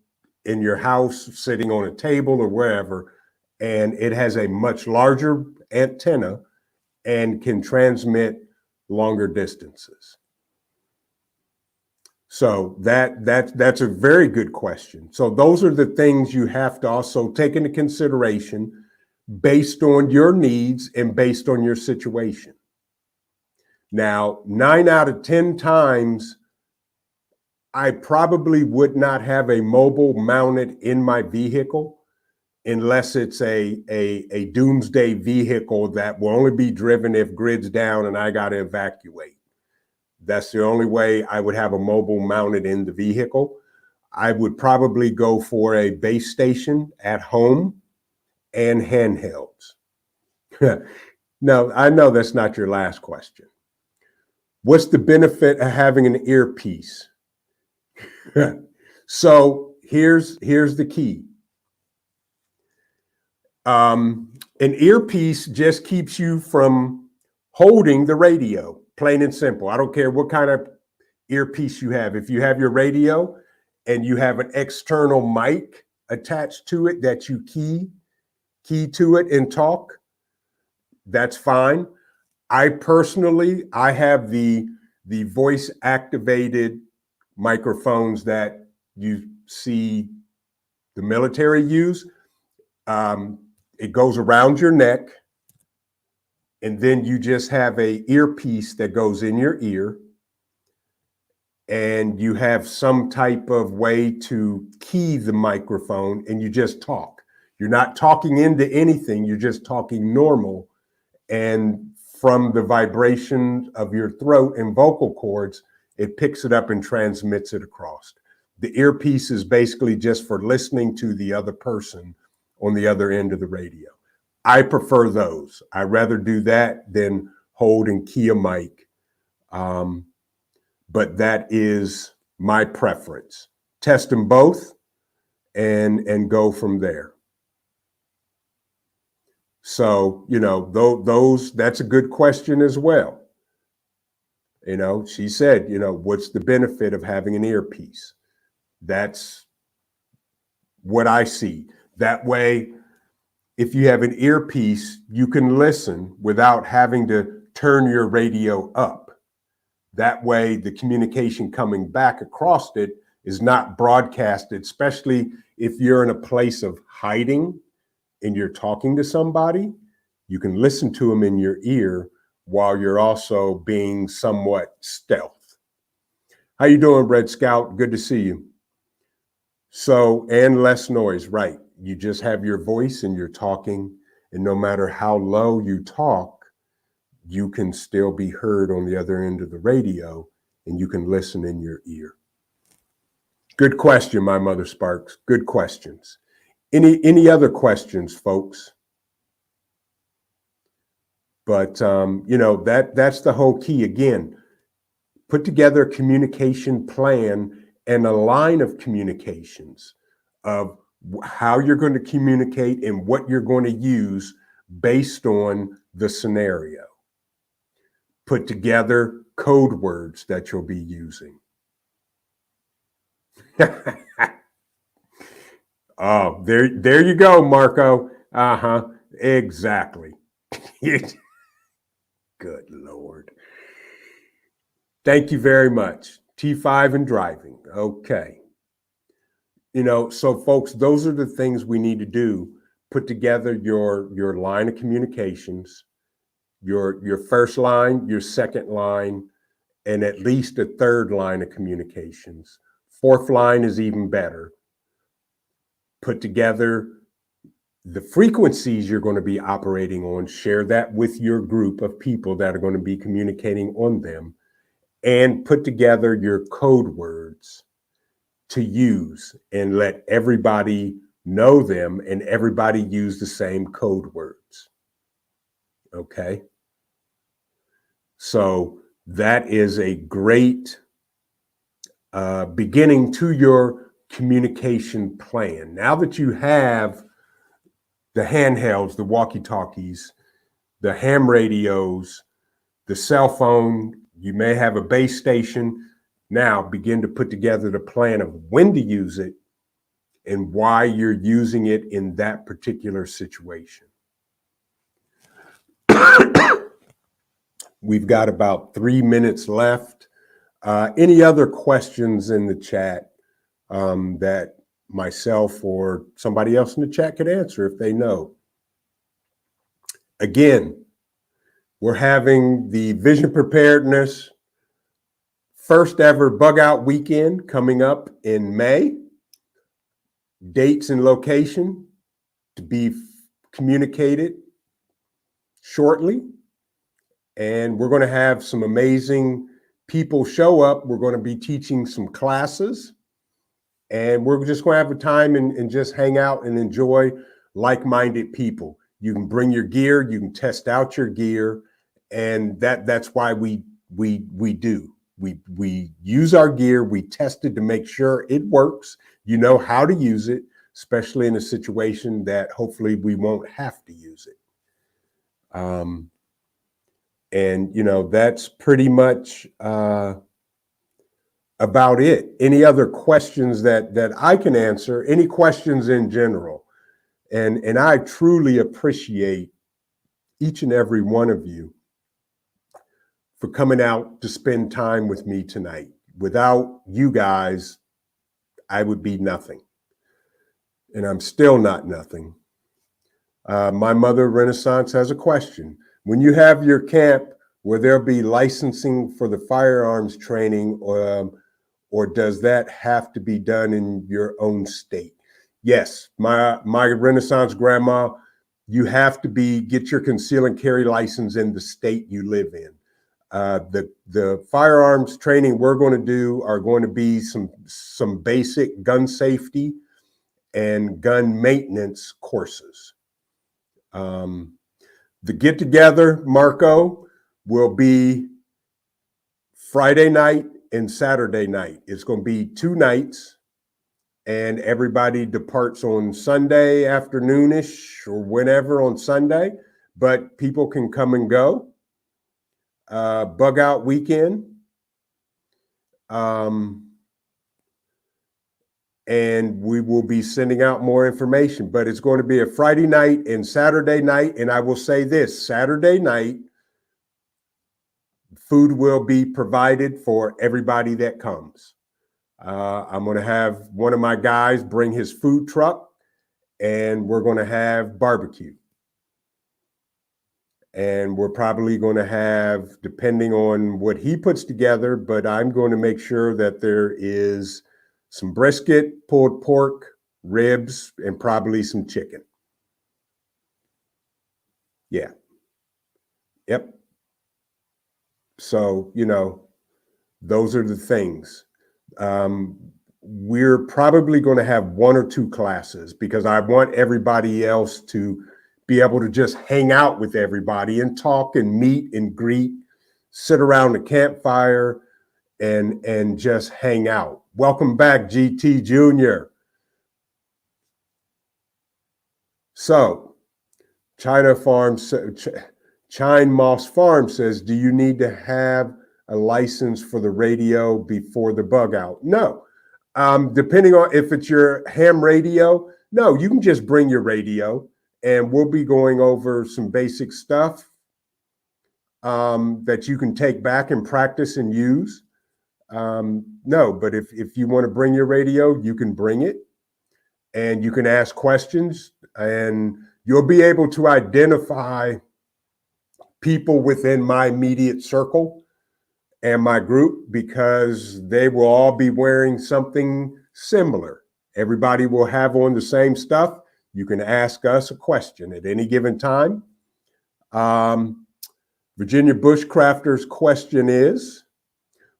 in your house, sitting on a table or wherever, and it has a much larger antenna and can transmit longer distances. So that's a very good question. So those are the things you have to also take into consideration based on your needs and based on your situation. Now, 9 out of 10 times, I probably would not have a mobile mounted in my vehicle unless it's a doomsday vehicle that will only be driven if grid's down and I got to evacuate. That's the only way I would have a mobile mounted in the vehicle. I would probably go for a base station at home and handhelds. No, I know that's not your last question. What's the benefit of having an earpiece? So here's the key. An earpiece just keeps you from holding the radio, plain and simple. I don't care what kind of earpiece you have. If you have your radio and you have an external mic attached to it that you key to it and talk, that's fine. I personally have the voice activated microphones that you see the military use. It goes around your neck, and then you just have a earpiece that goes in your ear, and you have some type of way to key the microphone, and you just talk. You're not talking into anything, you're just talking normal, and from the vibration of your throat and vocal cords, it picks it up and transmits it across. The earpiece is basically just for listening to the other person on the other end of the radio. I prefer those. I'd rather do that than hold and key a mic. But that is my preference. Test them both and go from there. So, you know, that's a good question as well. You know, she said, you know, what's the benefit of having an earpiece? That's what I see. That way, if you have an earpiece, you can listen without having to turn your radio up. That way, the communication coming back across it is not broadcasted, especially if you're in a place of hiding and you're talking to somebody. You can listen to them in your ear while you're also being somewhat stealth. How you doing, Red Scout? Good to see you. So, and less noise, right? You just have your voice and you're talking, and no matter how low you talk, you can still be heard on the other end of the radio, and you can listen in your ear. Good question, my mother Sparks. Good questions. Any other questions, folks? But that's the whole key. Again, put together a communication plan and a line of communications of how you're going to communicate and what you're going to use based on the scenario. Put together code words that you'll be using. Oh, there you go, Marco. Exactly. Good Lord. Thank you very much. T5 and driving. Okay. So folks, those are the things we need to do. Put together your line of communications, your first line, your second line, and at least a third line of communications. Fourth line is even better. Put together the frequencies you're going to be operating on, share that with your group of people that are going to be communicating on them, and put together your code words to use and let everybody know them and everybody use the same code words. Okay? So that is a great beginning to your communication plan. Now that you have the handhelds, the walkie-talkies, the ham radios, the cell phone, you may have a base station. Now begin to put together the plan of when to use it and why you're using it in that particular situation. We've got about 3 minutes left. Any other questions in the chat that myself or somebody else in the chat could answer if they know? Again, we're having the Vision Preparedness first ever bug out weekend coming up in May. Dates and location to be communicated shortly. And we're going to have some amazing people show up. We're going to be teaching some classes. And we're just going to have a time and just hang out and enjoy like-minded people. You can bring your gear, you can test out your gear, and that's why we do. We use our gear, we test it to make sure it works. You know how to use it, especially in a situation that hopefully we won't have to use it. And that's pretty much about it. Any other questions that I can answer? Any questions in general? And I truly appreciate each and every one of you for coming out to spend time with me tonight. Without you guys, I would be nothing. And I'm still not nothing. My mother, Renaissance, has a question. When you have your camp, will there be licensing for the firearms training, or does that have to be done in your own state? Yes, my Renaissance grandma, you have to get your conceal and carry license in the state you live in. The firearms training we're going to do are going to be some basic gun safety and gun maintenance courses. The get together, Marco, will be Friday night and Saturday night. It's going to be 2 nights, and everybody departs on Sunday afternoonish or whenever on Sunday, but people can come and go. Bug out weekend. And we will be sending out more information, but it's going to be a Friday night and Saturday night. And I will say this, Saturday night, Food will be provided for everybody that comes. I'm going to have one of my guys bring his food truck, and we're going to have barbecue. And we're probably going to have, depending on what he puts together, but I'm going to make sure that there is some brisket, pulled pork, ribs, and probably some chicken. Yeah. Yep. So, those are the things. We're probably going to have one or two classes because I want everybody else to be able to just hang out with everybody and talk and meet and greet, sit around the campfire and just hang out. Welcome back, GT Jr. So, China Moss Farm says, do you need to have a license for the radio before the bug out? No. Depending on if it's your ham radio, no, you can just bring your radio and we'll be going over some basic stuff that you can take back and practice and use. No, but if you want to bring your radio, you can bring it and you can ask questions and you'll be able to identify people within my immediate circle and my group because they will all be wearing something similar. Everybody will have on the same stuff. You can ask us a question at any given time. Virginia Bushcrafter's question is,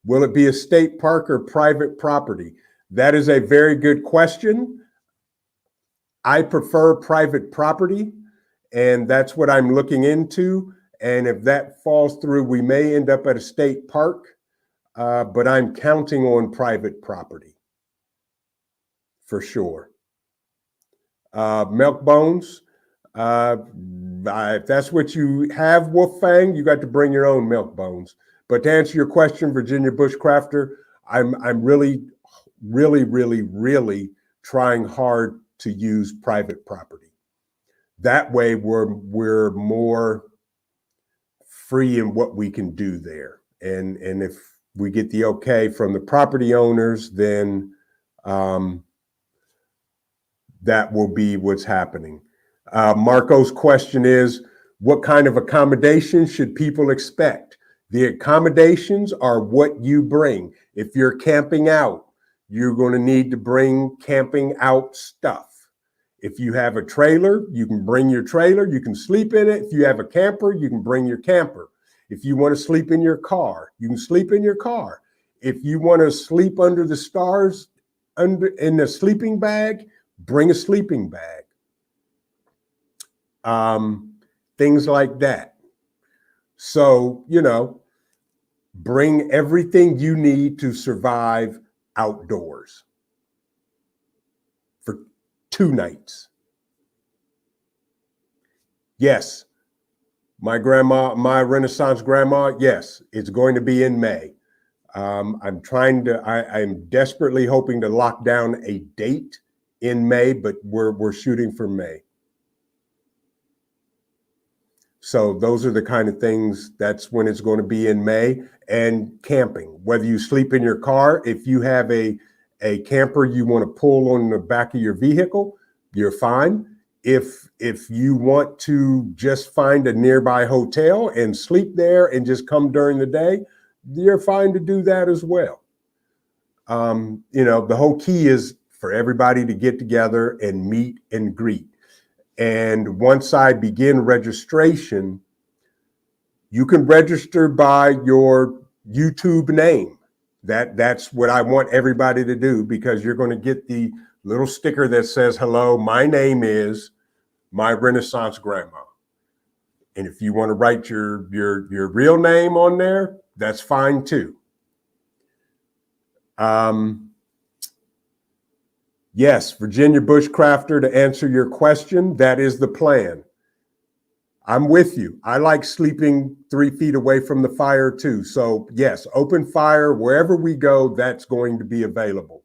will it be a state park or private property? That is a very good question. I prefer private property, and that's what I'm looking into. And if that falls through, we may end up at a state park, but I'm counting on private property for sure. Milk bones, if that's what you have, Wolfgang, you got to bring your own milk bones. But to answer your question, Virginia Bushcrafter, I'm really, really, really, really trying hard to use private property. That way we're more free in what we can do there. And if we get the okay from the property owners, then that will be what's happening. Marco's question is, what kind of accommodations should people expect? The accommodations are what you bring. If you're camping out, you're going to need to bring camping out stuff. If you have a trailer, you can bring your trailer. You can sleep in it. If you have a camper, you can bring your camper. If you want to sleep in your car, you can sleep in your car. If you want to sleep under the stars in a sleeping bag, bring a sleeping bag. Things like that. So, bring everything you need to survive outdoors for 2 nights. Yes, my Renaissance grandma, yes, it's going to be in May. I'm desperately hoping to lock down a date in May, but we're shooting for May. So those are the kind of things, that's when it's going to be in May. And camping, whether you sleep in your car, if you have a camper you want to pull on the back of your vehicle, you're fine. If you want to just find a nearby hotel and sleep there and just come during the day, you're fine to do that as well. The whole key is for everybody to get together and meet and greet. And once I begin registration, you can register by your YouTube name. That's what I want everybody to do, because you're going to get the little sticker that says, hello, my name is my Renaissance grandma. And if you want to write your real name on there, that's fine too. Yes, Virginia Bushcrafter, to answer your question, that is the plan. I'm with you. I like sleeping 3 feet away from the fire too. So yes, open fire, wherever we go, that's going to be available.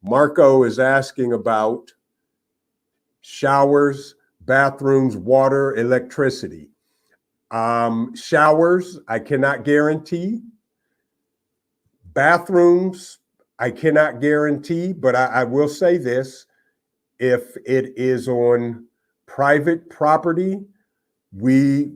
Marco is asking about showers, bathrooms, water, electricity. Showers, I cannot guarantee. Bathrooms, I cannot guarantee, but I will say this. If it is on private property, we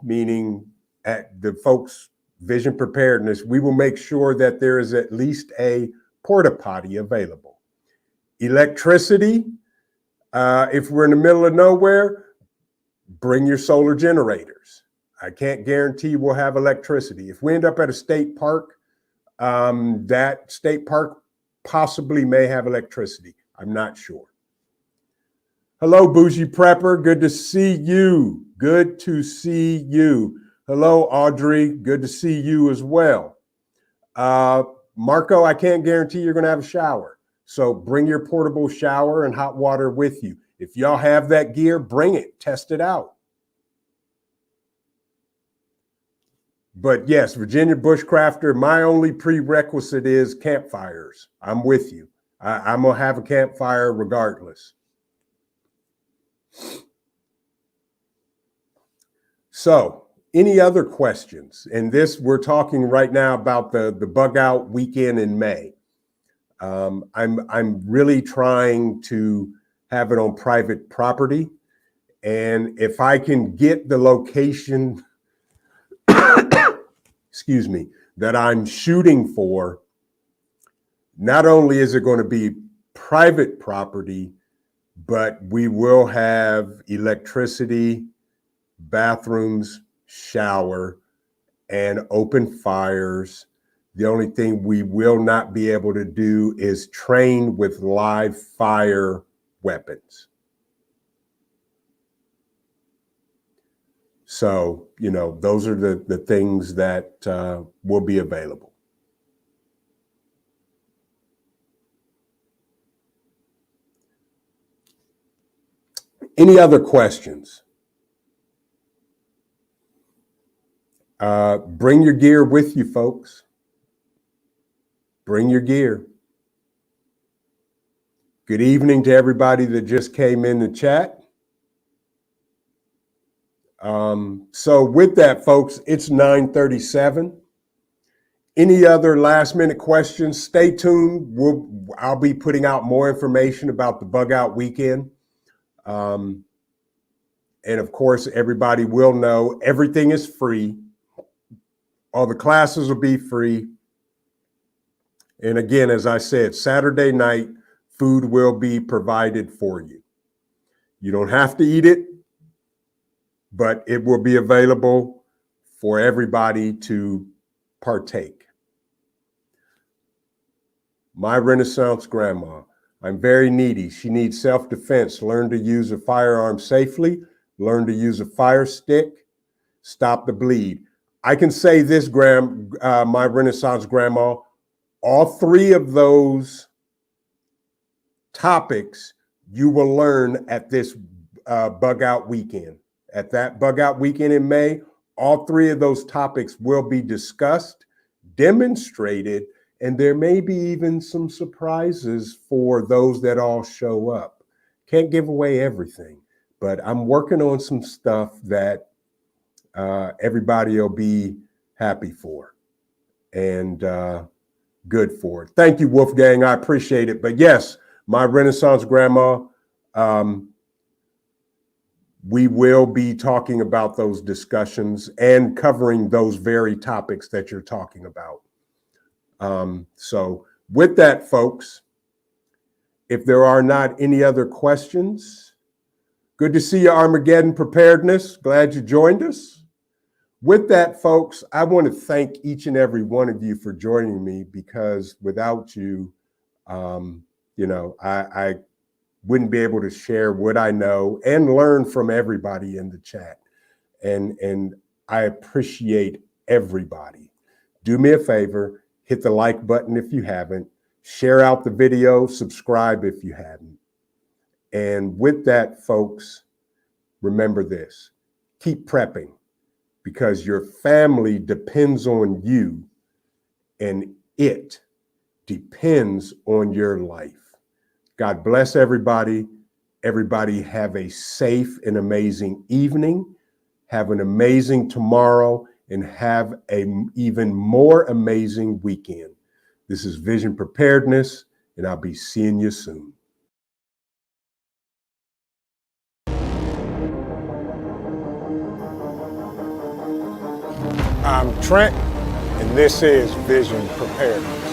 meaning at the folks Vision Preparedness, we will make sure that there is at least a porta potty available. Electricity, if we're in the middle of nowhere, bring your solar generators. I can't guarantee we'll have electricity. If we end up at a state park, that state park possibly may have electricity. I'm not sure. Hello, Bougie Prepper. Good to see you. Good to see you. Hello, Audrey. Good to see you as well. Marco, I can't guarantee you're going to have a shower. So bring your portable shower and hot water with you. If y'all have that gear, bring it. Test it out. But yes, Virginia Bushcrafter, my only prerequisite is campfires. I'm with you. I'm going to have a campfire regardless. So, any other questions? And this, we're talking right now about the bug out weekend in May. I'm really trying to have it on private property. And if I can get the location, excuse me, that I'm shooting for, not only is it going to be private property, but we will have electricity, bathrooms, shower, and open fires. The only thing we will not be able to do is train with live fire weapons. So, you know, those are the things that will be available. Any other questions? Bring your gear with you, folks. Bring your gear. Good evening to everybody that just came in the chat. So with that, folks, it's 9:37. Any other last minute questions? Stay tuned. I'll be putting out more information about the bug out weekend. And of course, everybody will know everything is free. All the classes will be free. And again, as I said, Saturday night, food will be provided for you. You don't have to eat it, but it will be available for everybody to partake. My Renaissance grandma. I'm very needy. She needs self-defense. Learn to use a firearm safely. Learn to use a fire stick. Stop the bleed. I can say this, my Renaissance grandma, all three of those topics you will learn at this bug out weekend. At that bug out weekend in May, all three of those topics will be discussed, demonstrated, and there may be even some surprises for those that all show up. Can't give away everything, but I'm working on some stuff that everybody will be happy for and good for. Thank you, Wolfgang. I appreciate it. But yes, my Renaissance grandma, we will be talking about those discussions and covering those very topics that you're talking about. So with that, folks, if there are not any other questions, good to see you, Armageddon Preparedness. Glad you joined us. With that, folks, I want to thank each and every one of you for joining me, because without you, you know, I wouldn't be able to share what I know and learn from everybody in the chat. And I appreciate everybody. Do me a favor, hit the like button if you haven't, share out the video, subscribe if you haven't. And with that, folks, remember this, keep prepping, because your family depends on you and it depends on your life. God bless everybody. Everybody have a safe and amazing evening. Have an amazing tomorrow and have an even more amazing weekend. This is Vision Preparedness, and I'll be seeing you soon. I'm Trent, and this is Vision Preparedness.